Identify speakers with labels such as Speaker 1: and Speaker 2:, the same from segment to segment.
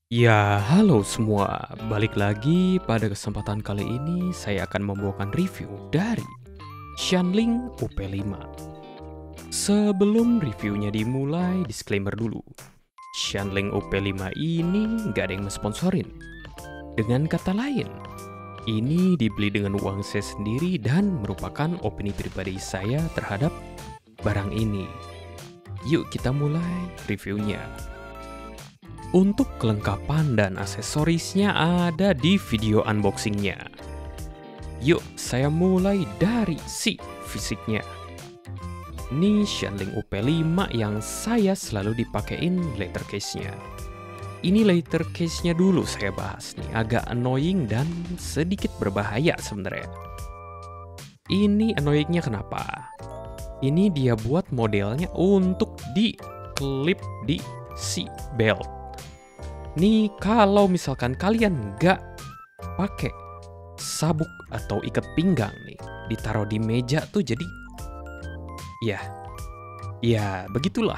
Speaker 1: Ya, halo semua. Balik lagi pada kesempatan kali ini saya akan membawakan review dari Shanling UP5. Sebelum reviewnya dimulai, disclaimer dulu. Shanling UP5 ini nggak ada yang mensponsorin. Dengan kata lain, ini dibeli dengan uang saya sendiri dan merupakan opini pribadi saya terhadap barang ini. Yuk kita mulai reviewnya. Untuk kelengkapan dan aksesorisnya ada di video unboxingnya. Yuk, saya mulai dari si fisiknya. Ini Shanling UP5 yang saya selalu dipakein letter case-nya. Ini letter case-nya dulu saya bahas nih, agak annoying dan sedikit berbahaya sebenarnya. Ini annoyingnya kenapa? Ini dia buat modelnya untuk di-clip di si belt. Nih kalau misalkan kalian nggak pakai sabuk atau ikat pinggang nih, ditaruh di meja tuh jadi ya begitulah.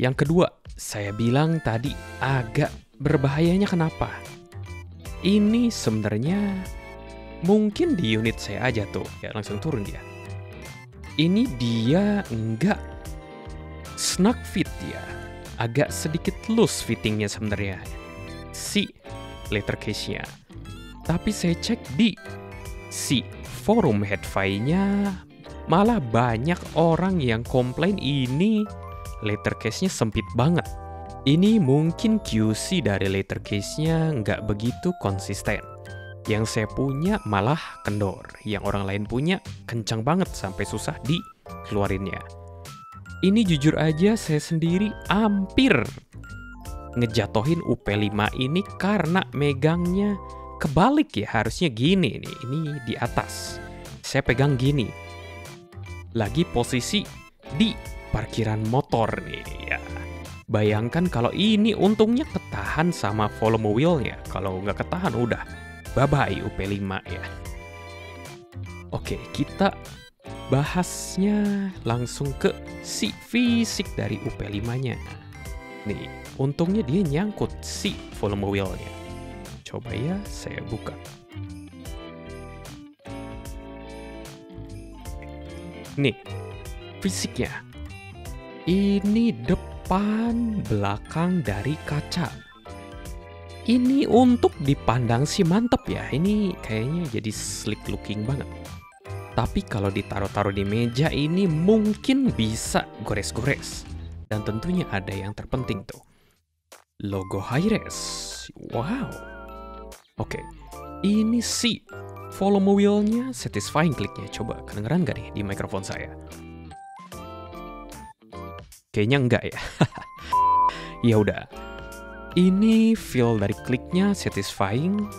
Speaker 1: Yang kedua, saya bilang tadi agak berbahayanya kenapa? Ini sebenarnya mungkin di unit saya aja tuh, ya langsung turun dia. Ini dia nggak snug fit ya. Agak sedikit loose fittingnya sebenarnya si letter case-nya. Tapi saya cek di si forum Headfy-nya malah banyak orang yang komplain ini letter case-nya sempit banget. Ini mungkin QC dari letter case-nya nggak begitu konsisten. Yang saya punya malah kendor, yang orang lain punya kencang banget sampai susah dikeluarinnya. Ini jujur aja saya sendiri hampir ngejatohin UP5 ini karena megangnya kebalik ya, harusnya gini nih, ini di atas. Saya pegang gini. Lagi posisi di parkiran motor nih ya. Bayangkan kalau ini untungnya ketahan sama volume wheel-nya. Kalau nggak ketahan udah bye-bye UP5 ya. Oke, kita bahasnya langsung ke si fisik dari UP5-nya. Nih, untungnya dia nyangkut si volume wheel-nya. Coba ya, saya buka. Nih, fisiknya. Ini depan belakang dari kaca. Ini untuk dipandang sih mantep ya. Ini kayaknya jadi slick looking banget. Tapi kalau ditaruh-taruh di meja ini mungkin bisa gores-gores. Dan tentunya ada yang terpenting tuh. Logo Hi-Res. Wow. Oke. Ini si volume wheel-nya satisfying kliknya. Coba kedengeran gak nih di mikrofon saya? Kayaknya enggak ya. Ya udah. Ini feel dari kliknya satisfying.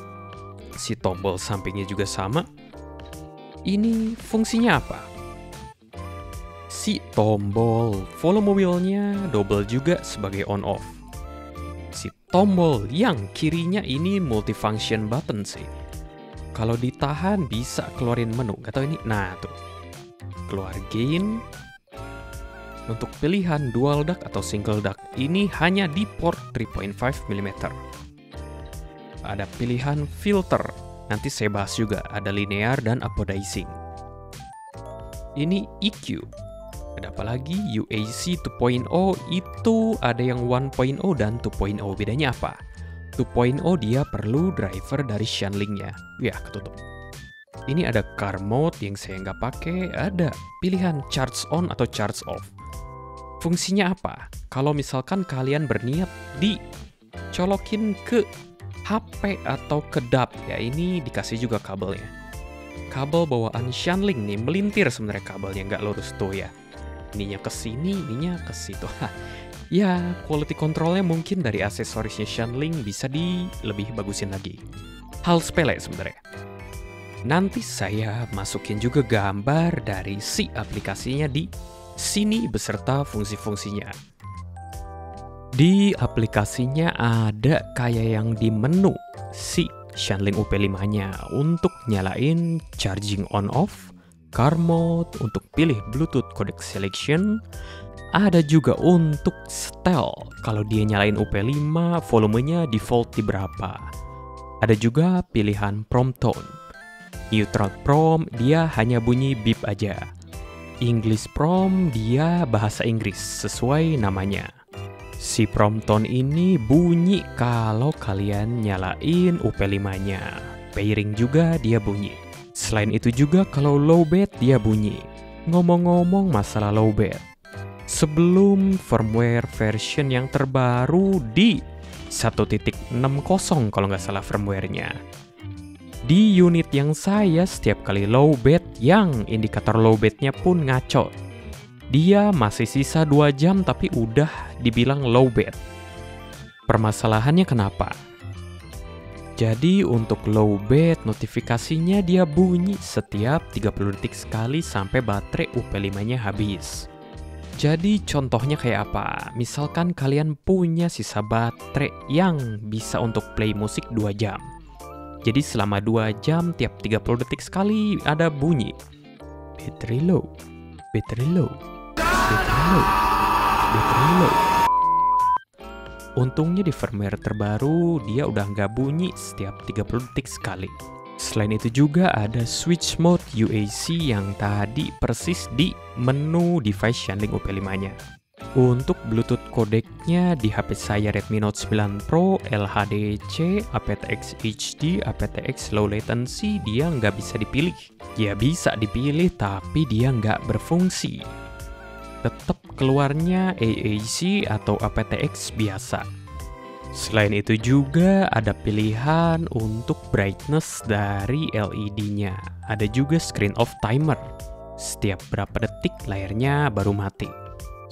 Speaker 1: Si tombol sampingnya juga sama. Ini fungsinya apa? Si tombol volume wheel-nya double juga sebagai on off. Si tombol yang kirinya ini multifunction button sih. Kalau ditahan bisa keluarin menu. Gak tau ini. Nah tuh. Keluar gain. Untuk pilihan dual duck atau single duck ini hanya di port 3.5 mm. Ada pilihan filter. Nanti saya bahas juga, ada linear dan apodizing. Ini EQ. Ada apa lagi? UAC 2.0 itu ada yang 1.0 dan 2.0. Bedanya apa? 2.0 dia perlu driver dari Shanling-nya. Ya, ketutup. Ini ada car mode yang saya nggak pakai. Ada pilihan charge on atau charge off. Fungsinya apa? Kalau misalkan kalian berniat dicolokin ke HP atau kedap ya, ini dikasih juga kabelnya. Kabel bawaan Shanling nih, melintir sebenarnya kabelnya, nggak lurus tuh ya. Ininya ke sini, ininya ke situ. Ya, quality controlnya mungkin dari aksesorisnya Shanling bisa lebih bagusin lagi. Hal sepele sebenarnya. Nanti saya masukin juga gambar dari si aplikasinya di sini beserta fungsi-fungsinya. Di aplikasinya ada kayak yang di menu si Shanling UP5-nya untuk nyalain charging on off, car mode, untuk pilih Bluetooth codec selection, Ada juga untuk setel, kalau dia nyalain UP5, volumenya default di berapa. Ada juga pilihan prom tone. Neutral prom, dia hanya bunyi beep aja. English prom, dia bahasa Inggris sesuai namanya. Si prom tone ini bunyi kalau kalian nyalain UP5-nya. Pairing juga dia bunyi. Selain itu juga kalau lowbat dia bunyi. Ngomong-ngomong masalah lowbat, sebelum firmware version yang terbaru di 1.60 kalau nggak salah firmware-nya, di unit yang saya setiap kali lowbat yang indikator lowbatnya pun ngaco. Dia masih sisa 2 jam tapi udah dibilang lowbat. Permasalahannya kenapa? Jadi untuk lowbat notifikasinya dia bunyi setiap 30 detik sekali sampai baterai UP5-nya habis. Jadi contohnya kayak apa? Misalkan kalian punya sisa baterai yang bisa untuk play musik 2 jam. Jadi selama 2 jam tiap 30 detik sekali ada bunyi. Battery low, battery low, battery low, battery low. Untungnya di firmware terbaru dia udah nggak bunyi setiap 30 detik sekali. Selain itu juga ada switch mode UAC yang tadi persis di menu device handling UP5-nya. Untuk Bluetooth codecnya di HP saya Redmi Note 9 Pro, LHDC, aptX HD, aptX Low Latency dia nggak bisa dipilih. Ya bisa dipilih tapi dia nggak berfungsi. Tetap keluarnya AAC atau aptX biasa. Selain itu juga ada pilihan untuk brightness dari LED-nya. Ada juga screen off timer. Setiap berapa detik layarnya baru mati.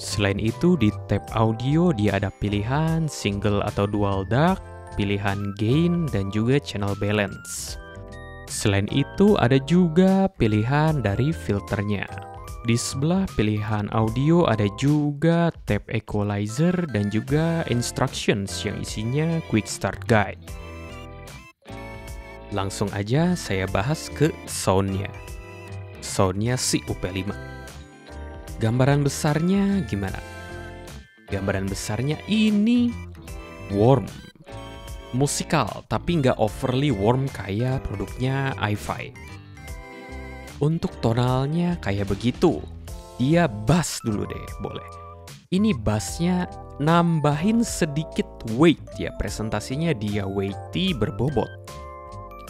Speaker 1: Selain itu di tab audio dia ada pilihan single atau dual DAC, pilihan gain dan juga channel balance. Selain itu ada juga pilihan dari filternya. Di sebelah pilihan audio ada juga tab equalizer dan juga instructions yang isinya quick start guide. Langsung aja saya bahas ke soundnya. Soundnya si UP5. Gambaran besarnya gimana? Gambaran besarnya ini warm. Musikal, tapi nggak overly warm kayak produknya iFi. Untuk tonalnya kayak begitu. Dia bass dulu deh, boleh. Ini bassnya nambahin sedikit weight ya, presentasinya dia weighty berbobot.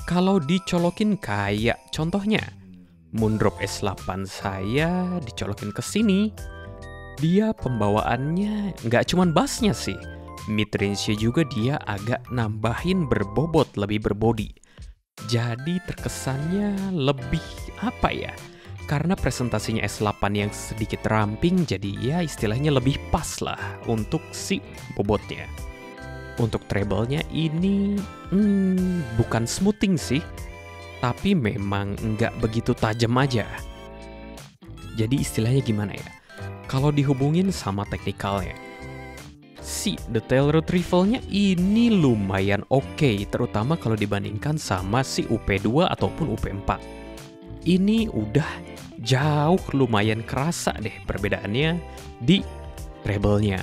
Speaker 1: Kalau dicolokin kayak contohnya Moondrop S8 saya dicolokin ke sini, dia pembawaannya nggak cuman bassnya sih, mid-range-nya juga dia agak nambahin berbobot, lebih berbody. Jadi terkesannya lebih apa ya? Karena presentasinya S8 yang sedikit ramping, jadi ya istilahnya lebih pas lah untuk si bobotnya. Untuk treble-nya ini bukan smoothing sih, tapi memang nggak begitu tajam aja. Jadi istilahnya gimana ya? Kalau dihubungin sama teknikalnya, si detail retrieval-nya ini lumayan oke, terutama kalau dibandingkan sama si UP2 ataupun UP4. Ini udah jauh lumayan kerasa deh perbedaannya di treble-nya.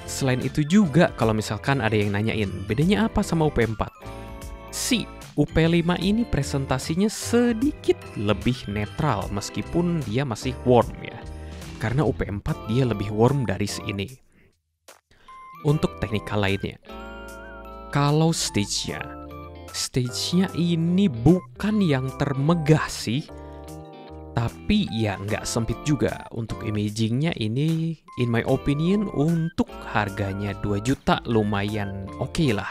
Speaker 1: Selain itu juga kalau misalkan ada yang nanyain, bedanya apa sama UP4? Si UP5 ini presentasinya sedikit lebih netral meskipun dia masih warm ya. Karena UP4 dia lebih warm dari sini. Untuk teknikal lainnya, kalau stage-nya ini bukan yang termegah sih, tapi ya nggak sempit juga. Untuk imagingnya ini, in my opinion, untuk harganya 2 juta lumayan oke lah.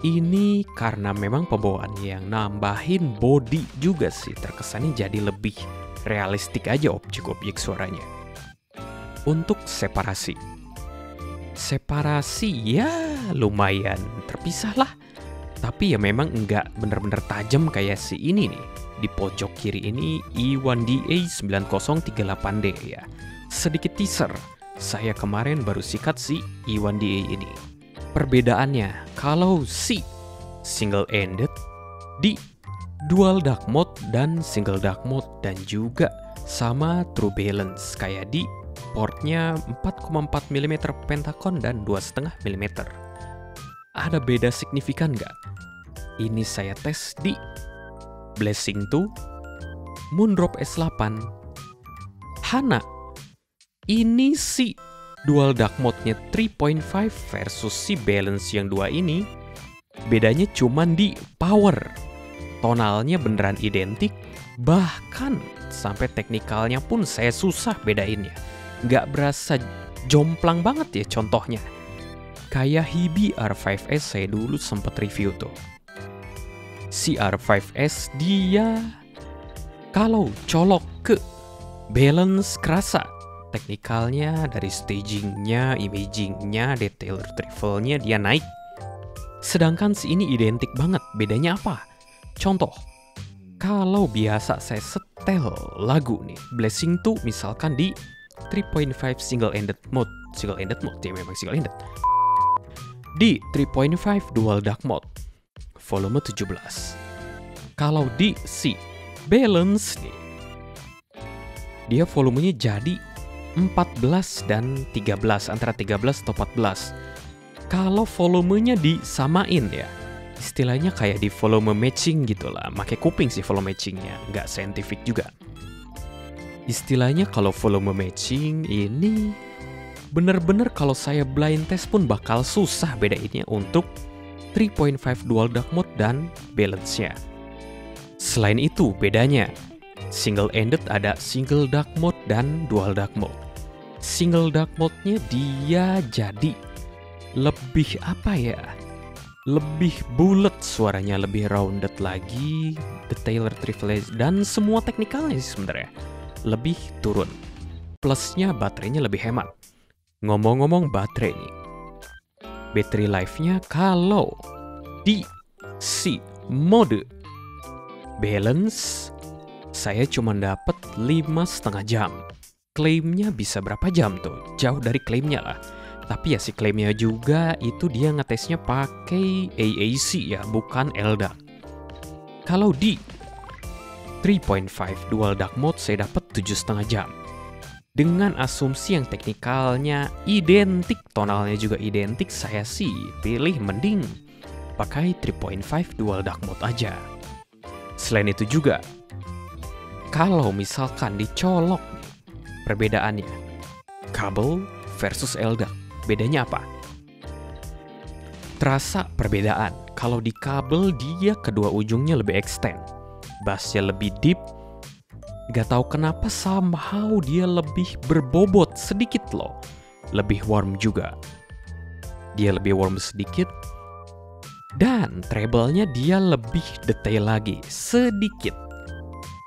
Speaker 1: Ini karena memang pembawaannya yang nambahin body juga sih, terkesannya jadi lebih realistik aja objek-objek suaranya. Untuk separasi ya lumayan terpisah lah. Tapi ya memang nggak bener-bener tajam kayak si ini nih. Di pojok kiri ini E1DA9038D ya. Sedikit teaser, saya kemarin baru sikat si E1DA ini. Perbedaannya, kalau si single-ended di dual dark mode dan single dark mode, dan juga sama true balance kayak di portnya 4,4 mm Pentacon dan 2,5 mm. Ada beda signifikan nggak? Ini saya tes di Blessing 2, Moondrop S8, Hana. Ini si dual dark mode-nya 3.5 versus si balance yang 2 ini. Bedanya cuman di power. Tonalnya beneran identik, bahkan sampai teknikalnya pun saya susah bedainnya. Nggak berasa jomplang banget ya contohnya. Kayak Hibi R5S saya dulu sempet review tuh. Si R5S dia kalau colok ke balance kerasa. Teknikalnya dari stagingnya, imagingnya, detail retrievalnya dia naik. Sedangkan si ini identik banget. Bedanya apa? Contoh, kalau biasa saya setel lagu nih, Blessing 2 misalkan di 3.5 single-ended mode ya, memang single-ended. Di 3.5 dual dark mode, volume 17. Kalau di si balance nih, dia volumenya jadi 14 dan 13, antara 13 atau 14. Kalau volumenya disamain ya, istilahnya kayak di volume matching gitu lah. Pakai kuping sih volume matchingnya, nggak scientific juga. Istilahnya kalau volume matching ini bener-bener kalau saya blind test pun bakal susah bedainnya untuk 3.5 dual dark mode dan balance-nya. Selain itu bedanya, single-ended ada single dark mode dan dual dark mode. Single dark mode-nya dia jadi lebih apa ya? Lebih bulat suaranya, lebih rounded lagi, detail retrieval dan semua teknikalnya sih sebenarnya lebih turun. Plusnya baterainya lebih hemat. Ngomong-ngomong baterai nih, battery life-nya kalau di si mode balance saya cuma dapat 5,5 jam. Klaimnya bisa berapa jam tuh? Jauh dari klaimnya lah. Tapi ya si klaimnya juga itu dia ngetesnya pakai AAC ya, bukan LDAC. Kalau di 3.5 dual dark mode saya dapat 7,5 jam. Dengan asumsi yang teknikalnya identik, tonalnya juga identik, saya sih pilih mending pakai 3.5 dual dark mode aja. Selain itu juga, kalau misalkan dicolok perbedaannya, kabel versus LDAC, bedanya apa? Terasa perbedaan. Kalau di kabel dia kedua ujungnya lebih extend, bassnya lebih deep. Gak tahu kenapa somehow dia lebih berbobot sedikit loh. Lebih warm juga. Dia lebih warm sedikit. Dan treble-nya dia lebih detail lagi sedikit.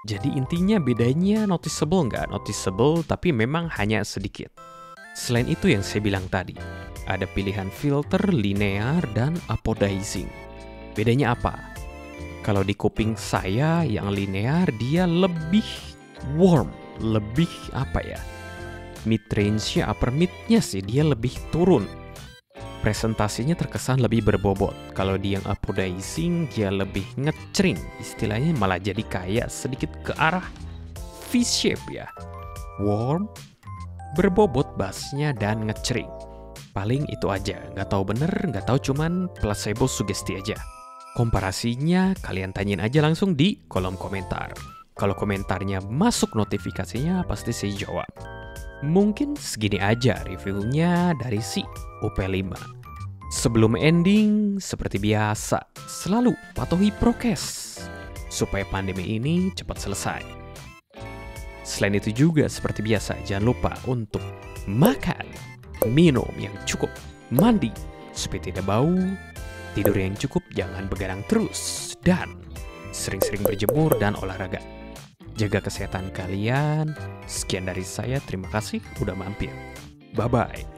Speaker 1: Jadi intinya bedanya noticeable nggak? Noticeable tapi memang hanya sedikit. Selain itu yang saya bilang tadi, ada pilihan filter, linear, dan apodizing. Bedanya apa? Kalau di kuping saya yang linear dia lebih warm, lebih apa ya? Mid-range-nya, upper mid-nya sih dia lebih turun. Presentasinya terkesan lebih berbobot. Kalau di yang apodizing dia lebih ngecering. Istilahnya malah jadi kayak sedikit ke arah V-shape ya. Warm, berbobot bassnya dan ngecering. Paling itu aja. Nggak tahu bener, nggak tahu, cuman placebo sugesti aja. Komparasinya kalian tanyain aja langsung di kolom komentar. Kalau komentarnya masuk notifikasinya pasti saya jawab. Mungkin segini aja reviewnya dari si UP5. Sebelum ending, seperti biasa, selalu patuhi prokes supaya pandemi ini cepat selesai. Selain itu juga seperti biasa, jangan lupa untuk makan, minum yang cukup, mandi supaya tidak bau, tidur yang cukup, jangan begadang terus, dan sering-sering berjemur dan olahraga. Jaga kesehatan kalian. Sekian dari saya, terima kasih udah mampir. Bye-bye.